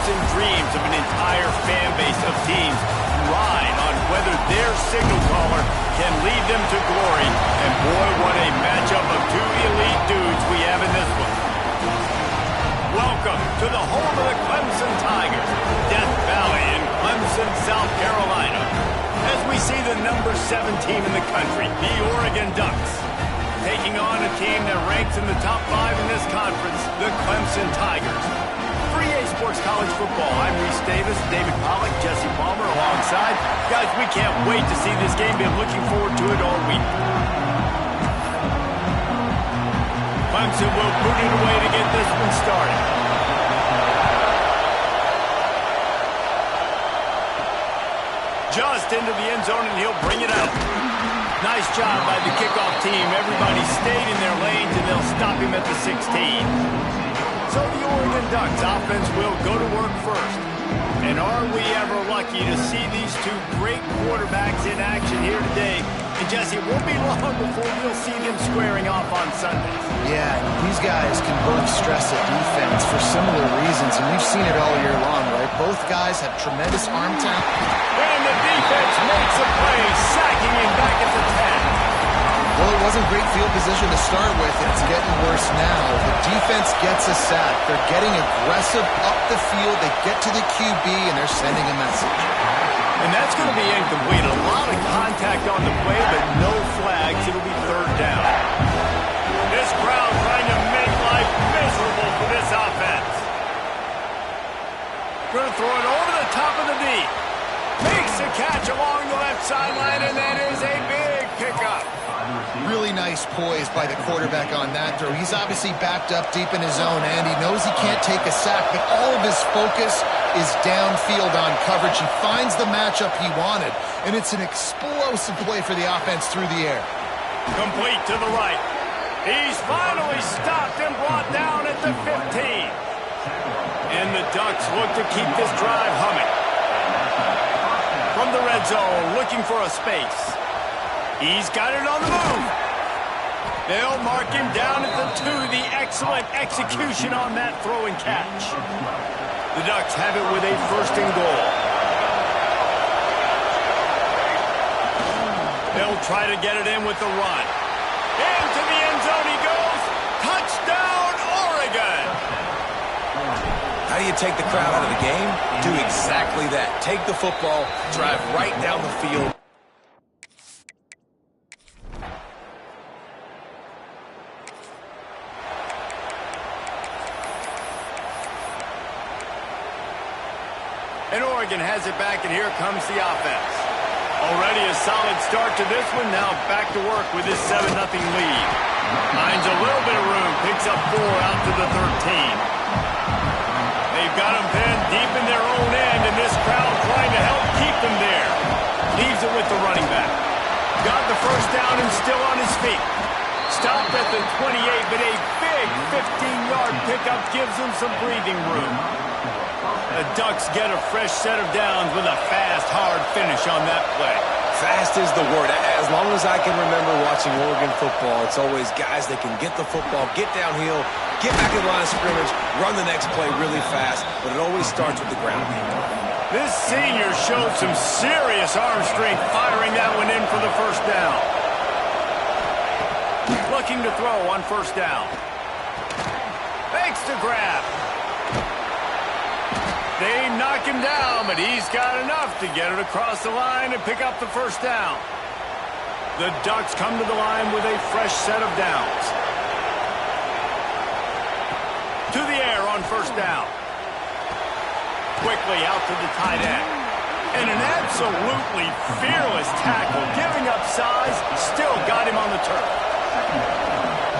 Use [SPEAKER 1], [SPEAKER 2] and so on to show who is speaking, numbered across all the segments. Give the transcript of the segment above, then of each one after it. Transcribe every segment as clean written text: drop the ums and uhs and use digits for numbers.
[SPEAKER 1] hopes and dreams of an entire fan base of teams ride on whether their signal caller can lead them to glory. And boy, what a matchup of two elite dudes we have in this one. Welcome to the home of the Clemson Tigers, Death Valley in Clemson, South Carolina, as we see the number 7 team in the country, the Oregon Ducks, taking on a team that ranks in the top 5 in this conference, the Clemson Tigers. For EA Sports College Football, I'm Reese Davis, David Pollack, Jesse Palmer alongside. Guys, we can't wait to see this game. Been looking forward to it all week. Clemson will put it away to get this one started. Just into the end zone, and he'll bring it out. Nice job by the kickoff team. Everybody stayed in their lanes, and they'll stop him at the 16. So the Oregon Ducks offense will go to work first. And are we ever lucky to see these two great quarterbacks in action here today? And Jesse, it won't be long before we'll see them squaring off on Sundays.
[SPEAKER 2] Yeah, these guys can both stress a defense for similar reasons, and we've seen it all year long, right? Both guys have tremendous arm talent.
[SPEAKER 1] And the defense makes a play, sacking him back at the 10.
[SPEAKER 2] Well, it wasn't great field position to start with. It's getting worse now. The defense gets a sack. They're getting aggressive up the field. They get to the QB, and they're sending a message.
[SPEAKER 1] And that's going to be incomplete. A lot of contact on the play, but no flags. It'll be third down. This crowd trying to make life miserable for this offense. Going to throw it over the top of the deep. Makes a catch along the left sideline, and that is a big pickup.
[SPEAKER 2] Really nice poise by the quarterback on that throw. He's obviously backed up deep in his own end. He knows he can't take a sack, but all of his focus is downfield on coverage. He finds the matchup he wanted, and it's an explosive play for the offense through the air.
[SPEAKER 1] Complete to the right. He's finally stopped and brought down at the 15. And the Ducks look to keep this drive humming. From the red zone, looking for a space. He's got it on the move. They'll mark him down at the 2. The excellent execution on that throw and catch. The Ducks have it with a first and goal. They'll try to get it in with the run. Into the end zone he goes. Touchdown, Oregon!
[SPEAKER 3] How do you take the crowd out of the game? Do exactly that. Take the football, drive right down the field.
[SPEAKER 1] And Oregon has it back, and here comes the offense. Already a solid start to this one. Now back to work with this 7-0 lead. Finds a little bit of room. Picks up 4 out to the 13. They've got them pinned deep in their own end, and this crowd trying to help keep them there. Leaves it with the running back. Got the first down and still on his feet. Stopped at the 28, but a big 15-yard pickup gives him some breathing room. The Ducks get a fresh set of downs with a fast, hard finish on that play.
[SPEAKER 3] Fast is the word. As long as I can remember watching Oregon football, it's always guys that can get the football, get downhill, get back in the line of scrimmage, run the next play really fast, but it always starts with the ground game.
[SPEAKER 1] This senior showed some serious arm strength firing that one in for the first down. Looking to throw on first down. Fakes to grab. They knock him down, but he's got enough to get it across the line and pick up the first down. The Ducks come to the line with a fresh set of downs. To the air on first down. Quickly out to the tight end. And an absolutely fearless tackle, giving up size, still got him on the turf.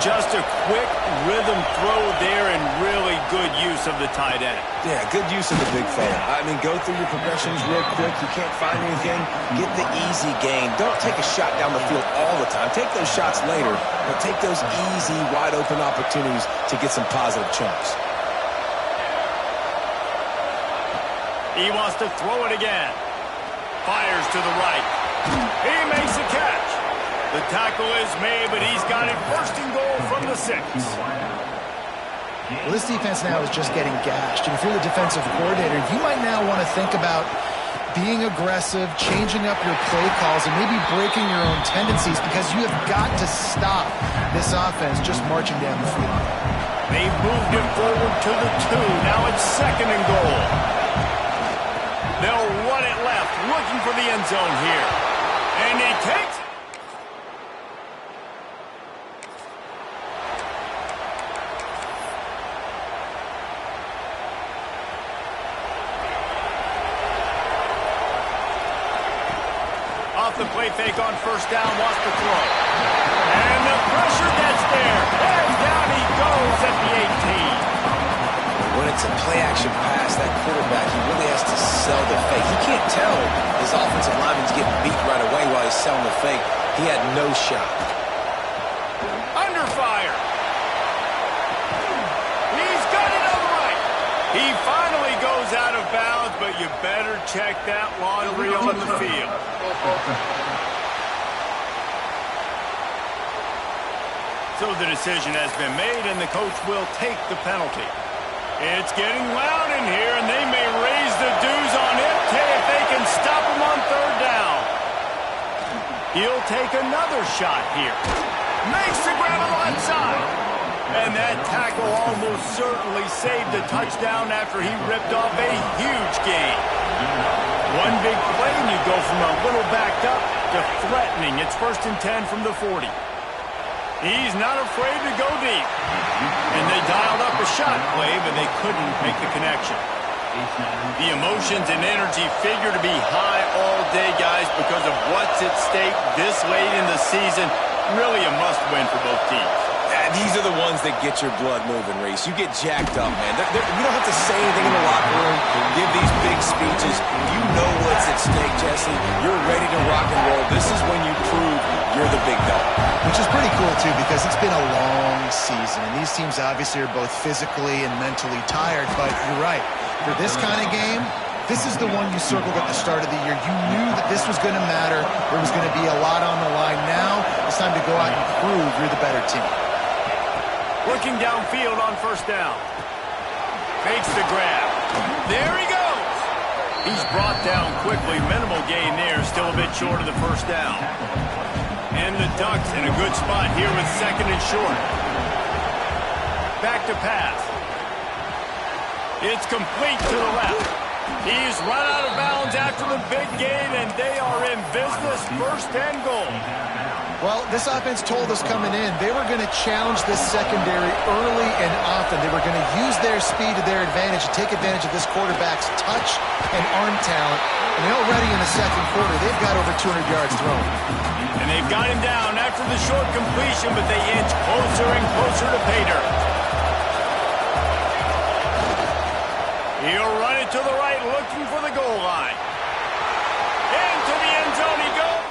[SPEAKER 1] Just a quick rhythm throw there and really good use of the tight end.
[SPEAKER 3] Yeah, good use of the big fella. I mean, go through your progressions real quick. You can't find anything, get the easy gain. Don't take a shot down the field all the time. Take those shots later, but take those easy, wide-open opportunities to get some positive chunks.
[SPEAKER 1] He wants to throw it again. Fires to the right. He makes a catch. The tackle is made, but he's got it first and goal from the 6.
[SPEAKER 2] Well, this defense now is just getting gashed. And if you're the defensive coordinator, you might now want to think about being aggressive, changing up your play calls, and maybe breaking your own tendencies, because you have got to stop this offense just marching down the field.
[SPEAKER 1] They've moved it forward to the 2. Now it's 2nd and goal. They'll run it left, looking for the end zone here. And he takes it. Off the play fake on 1st down, wants to throw. And the pressure gets there. And down he goes at the 18.
[SPEAKER 3] When it's a play-action pass, that quarterback, he really has to sell the fake. He can't tell his offensive lineman's getting beat right away while he's selling the fake. He had no shot.
[SPEAKER 1] Under fire. He's got it on the right. He finally goes out of bounds, but you better check that laundry on the field. So the decision has been made, and the coach will take the penalty. It's getting loud in here, and they may raise the dues on MT if they can stop him on 3rd down. He'll take another shot here. Makes the grab onside. And that tackle almost certainly saved a touchdown after he ripped off a huge gain. One big play, and you go from a little backed up to threatening. It's 1st and 10 from the 40. He's not afraid to go deep. And they dialed up a shot play, but they couldn't make the connection. The emotions and energy figure to be high all day, guys, because of what's at stake this late in the season. Really a must-win for both teams.
[SPEAKER 3] These are the ones that get your blood moving, Reese. You get jacked up, man. You don't have to say anything in the locker room, give these big speeches. You know what's at stake, Jesse. You're ready to rock and roll. This is when you prove you're the big dog.
[SPEAKER 2] Which is pretty cool, too, because it's been a long season. And these teams obviously are both physically and mentally tired. But you're right. For this kind of game, this is the one you circled at the start of the year. You knew that this was going to matter. There was going to be a lot on the line. Now it's time to go out and prove you're the better team.
[SPEAKER 1] Looking downfield on 1st down. Makes the grab. There he goes. He's brought down quickly. Minimal gain there. Still a bit short of the 1st down. And the Ducks in a good spot here with 2nd and short. Back to pass. It's complete to the left. He's run out of bounds after the big gain, and they are in business. 1st and goal.
[SPEAKER 2] Well, this offense told us coming in they were going to challenge this secondary early and often. They were going to use their speed to their advantage and take advantage of this quarterback's touch and arm talent. And already in the 2nd quarter, they've got over 200 yards thrown.
[SPEAKER 1] And they've got him down after the short completion, but they inch closer and closer to pay dirt. He'll run it to the right, looking for the goal line. Into the end zone he goes.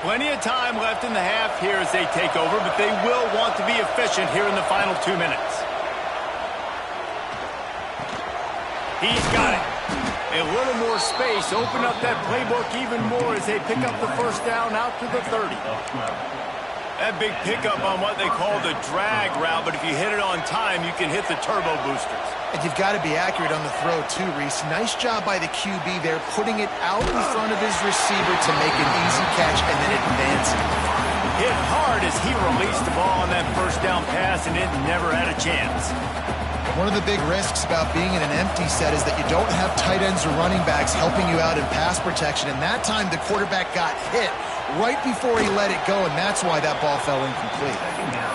[SPEAKER 1] Plenty of time left in the half here as they take over, but they will want to be efficient here in the final 2 minutes. He's got it. A little more space. Open up that playbook even more as they pick up the 1st down out to the 30. That big pickup on what they call the drag route, but if you hit it on time, you can hit the turbo boosters.
[SPEAKER 2] And you've got to be accurate on the throw, too, Reese. Nice job by the QB there, putting it out in front of his receiver to make an easy catch and then advancing.
[SPEAKER 1] Hit hard as he released the ball on that 1st down pass, and it never had a chance.
[SPEAKER 2] One of the big risks about being in an empty set is that you don't have tight ends or running backs helping you out in pass protection. And that time, the quarterback got hit right before he let it go, and that's why that ball fell incomplete.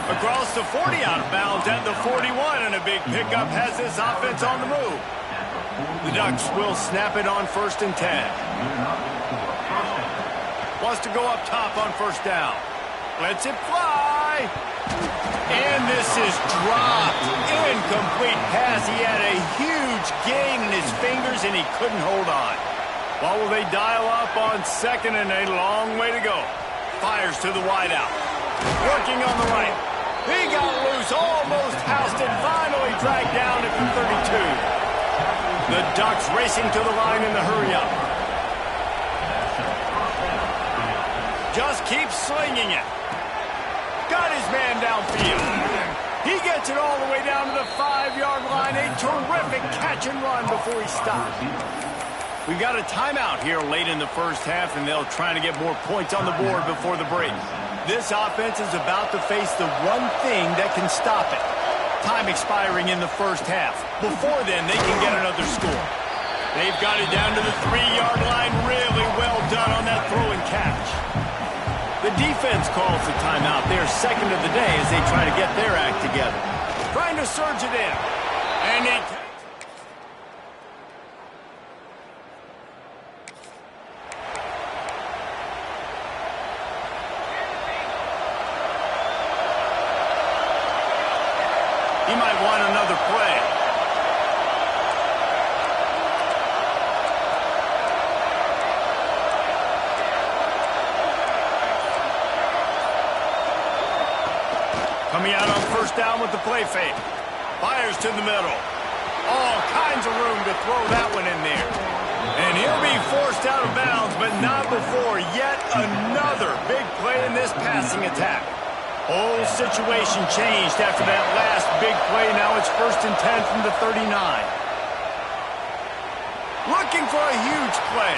[SPEAKER 1] Across the 40, out of bounds at the 41, and a big pickup has this offense on the move. The Ducks will snap it on 1st and 10. Wants to go up top on 1st down. Lets it fly. And this is dropped. Incomplete pass. He had a huge gain in his fingers, and he couldn't hold on. Well, will they dial up on 2nd and a long way to go? Fires to the wideout. Working on the right. He got loose, almost housed it, finally dragged down at the 32. The Ducks racing to the line in the hurry-up. Just keeps slinging it. Got his man downfield. He gets it all the way down to the 5-yard line. A terrific catch and run before he stops. We've got a timeout here late in the first half, and they'll try to get more points on the board before the break. This offense is about to face the one thing that can stop it. Time expiring in the first half. Before then, they can get another score. They've got it down to the 3-yard line. Really well done on that throw and catch. The defense calls the timeout. They're second of the day as they try to get their act together. Trying to surge it in. And he... He might want another play. Coming out on first down with the play fake. Fires to the middle. All kinds of room to throw that one in there. And he'll be forced out of bounds, but not before yet another big play in this passing attack. Whole situation changed after that last big play. Now it's 1st and 10 from the 39. Looking for a huge play.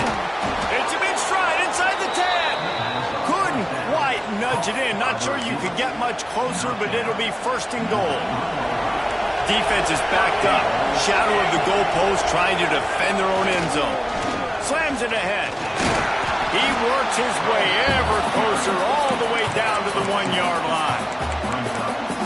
[SPEAKER 1] It's a big stride inside the 10. Couldn't quite nudge it in. Not sure you could get much closer, but it'll be 1st and goal. Defense is backed up. Shadow of the goalpost trying to defend their own end zone. Slams it ahead. He works his way ever closer all the way down to the 1-yard line.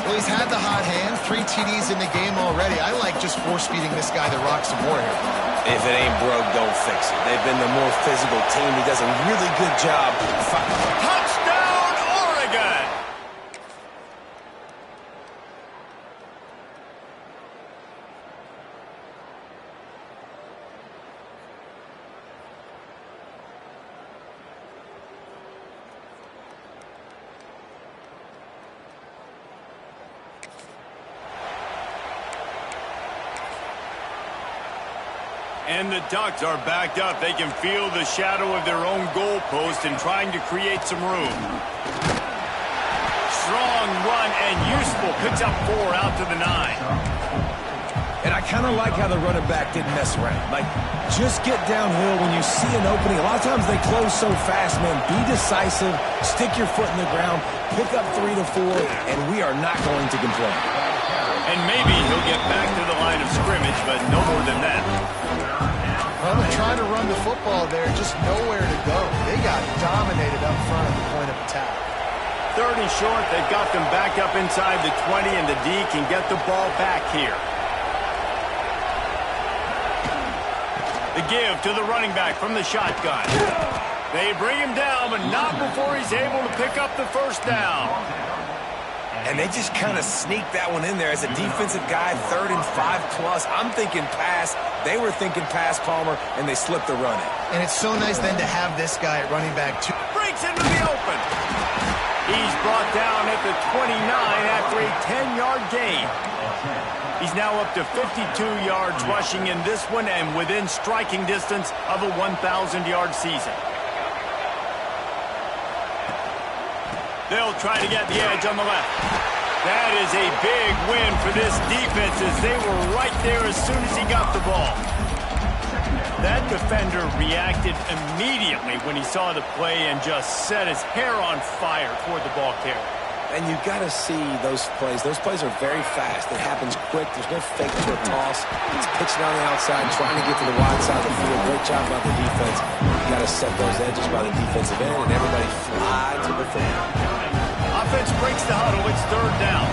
[SPEAKER 2] Well, he's had the hot hand, 3 TDs in the game already. I like just force-feeding this guy the rock some more here.
[SPEAKER 3] If it ain't broke, don't fix it. They've been the more physical team. He does a really good job.
[SPEAKER 1] Touchdown, Oregon! And the Ducks are backed up. They can feel the shadow of their own goalpost and trying to create some room. Strong run and useful. Picks up 4 out to the 9.
[SPEAKER 3] And I kind of like how the running back didn't mess around. Like, just get downhill when you see an opening. A lot of times they close so fast, man. Be decisive. Stick your foot in the ground. Pick up 3 to 4, and we are not going to complain.
[SPEAKER 1] And maybe he'll get back to the line of scrimmage, but no more than that.
[SPEAKER 2] Well, they're trying to run the football there, just nowhere to go. They got dominated up front at the point of attack.
[SPEAKER 1] 3rd and short, they've got them back up inside the 20, and the D can get the ball back here. The give to the running back from the shotgun. They bring him down, but not before he's able to pick up the 1st down.
[SPEAKER 3] And they just kind of sneaked that one in there as a defensive guy, 3rd and 5+. I'm thinking pass. They were thinking pass, Palmer, and they slipped the run in.
[SPEAKER 2] And it's so nice then to have this guy at running back too.
[SPEAKER 1] Breaks into the open. He's brought down at the 29 after a 10-yard gain. He's now up to 52 yards rushing in this one and within striking distance of a 1,000-yard season. They'll try to get the edge on the left. That is a big win for this defense as they were right there as soon as he got the ball. That defender reacted immediately when he saw the play and just set his hair on fire toward the ball carrier.
[SPEAKER 3] And you got to see those plays. Those plays are very fast. It happens quick. There's no fake to a toss. It's pitching on the outside, trying to get to the wide side of the field. Great job by the defense. You got to set those edges by the defensive end, and everybody fly to the field.
[SPEAKER 1] Offense breaks the huddle. It's 3rd down.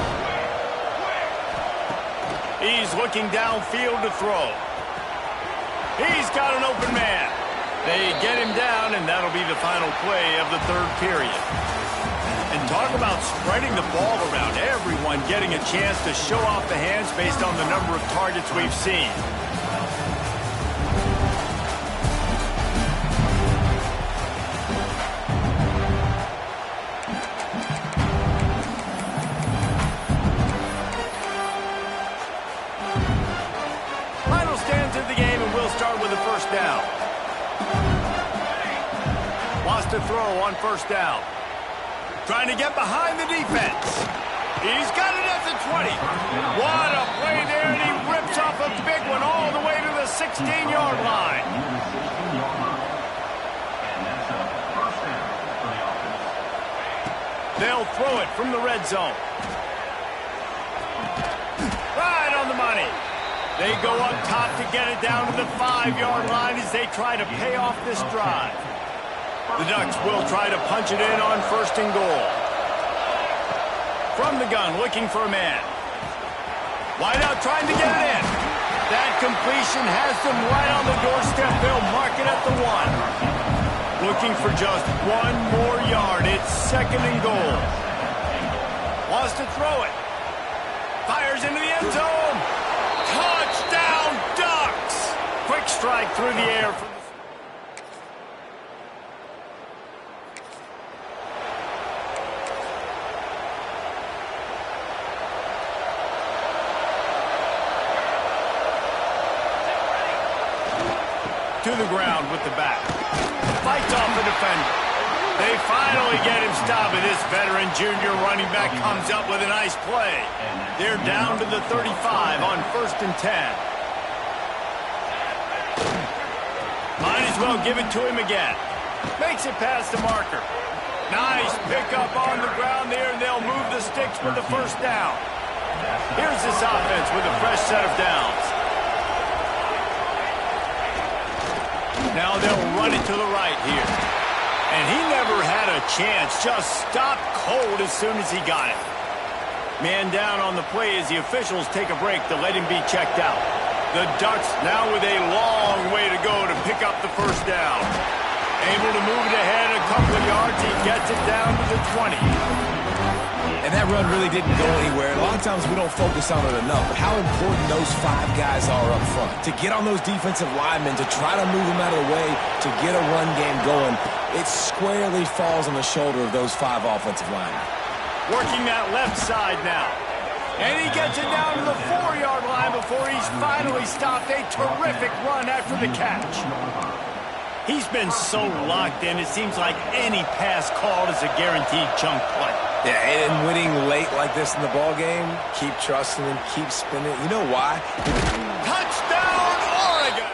[SPEAKER 1] He's looking downfield to throw. He's got an open man. They get him down, and that'll be the final play of the 3rd period. And talk about spreading the ball around. Everyone getting a chance to show off the hands based on the number of targets we've seen. Final stands of the game, and to throw on first down. Trying to get behind the defense. He's got it at the 20. What a play there, and he rips off a big one all the way to the 16-yard line. They'll throw it from the red zone. Right on the money. They go up top to get it down to the 5-yard line as they try to pay off this drive. The Ducks will try to punch it in on first and goal. From the gun, looking for a man. Wide out, trying to get it in. That completion has them right on the doorstep. They'll mark it at the 1. Looking for just one more yard. It's second and goal. Wants to throw it. Fires into the end zone. Touchdown, Ducks! Quick strike through the air. To the ground with the back. Fights off the defender. They finally get him stopped, and this veteran junior running back comes up with a nice play. They're down to the 35 on first and 10. Might as well give it to him again. Makes it past the marker. Nice pickup on the ground there, and they'll move the sticks with the first down. Here's this offense with a fresh set of downs. Now they'll run it to the right here. And he never had a chance. Just stopped cold as soon as he got it. Man down on the play as the officials take a break to let him be checked out. The Ducks now with a long way to go to pick up the first down. Able to move it ahead a couple of yards. He gets it down to the 20.
[SPEAKER 3] And that run really didn't go anywhere. A lot of times we don't focus on it enough, but how important those 5 guys are up front. To get on those defensive linemen, to try to move them out of the way, to get a run game going, it squarely falls on the shoulder of those 5 offensive linemen.
[SPEAKER 1] Working that left side now. And he gets it down to the 4-yard line before he's finally stopped. A terrific run after the catch. He's been so locked in, it seems like any pass called is a guaranteed chunk play.
[SPEAKER 3] Yeah, and winning late like this in the ball game, keep trusting him, keep spinning. You know why?
[SPEAKER 1] Touchdown, Oregon!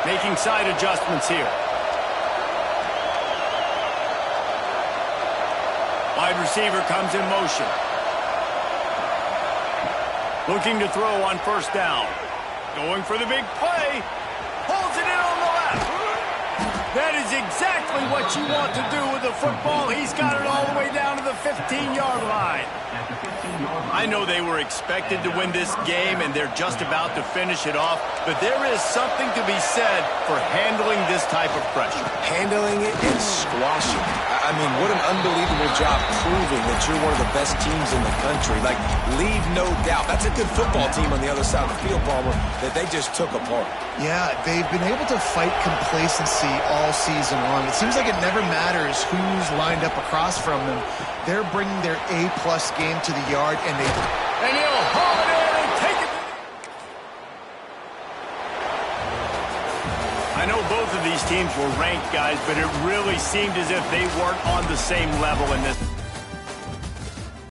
[SPEAKER 1] Making side adjustments here. Wide receiver comes in motion. Looking to throw on first down. Going for the big play. Pulls it in on the left. That is exactly what you want to do with the football. He's got it all the way down to the 15-yard line. I know they were expected to win this game, and they're just about to finish it off, but there is something to be said for handling this type of pressure.
[SPEAKER 3] Handling it and squashing it. I mean, what an unbelievable job proving that you're one of the best teams in the country. Like, leave no doubt. That's a good football team on the other side of the field, Palmer, that they just took apart. Yeah,
[SPEAKER 2] they've been able to fight complacency all season long. It seems like it never matters who's lined up across from them. They're bringing their A-plus game to the yard, and
[SPEAKER 1] he'll haul it in and take it. I know both of these teams were ranked, guys, but it really seemed as if they weren't on the same level in this.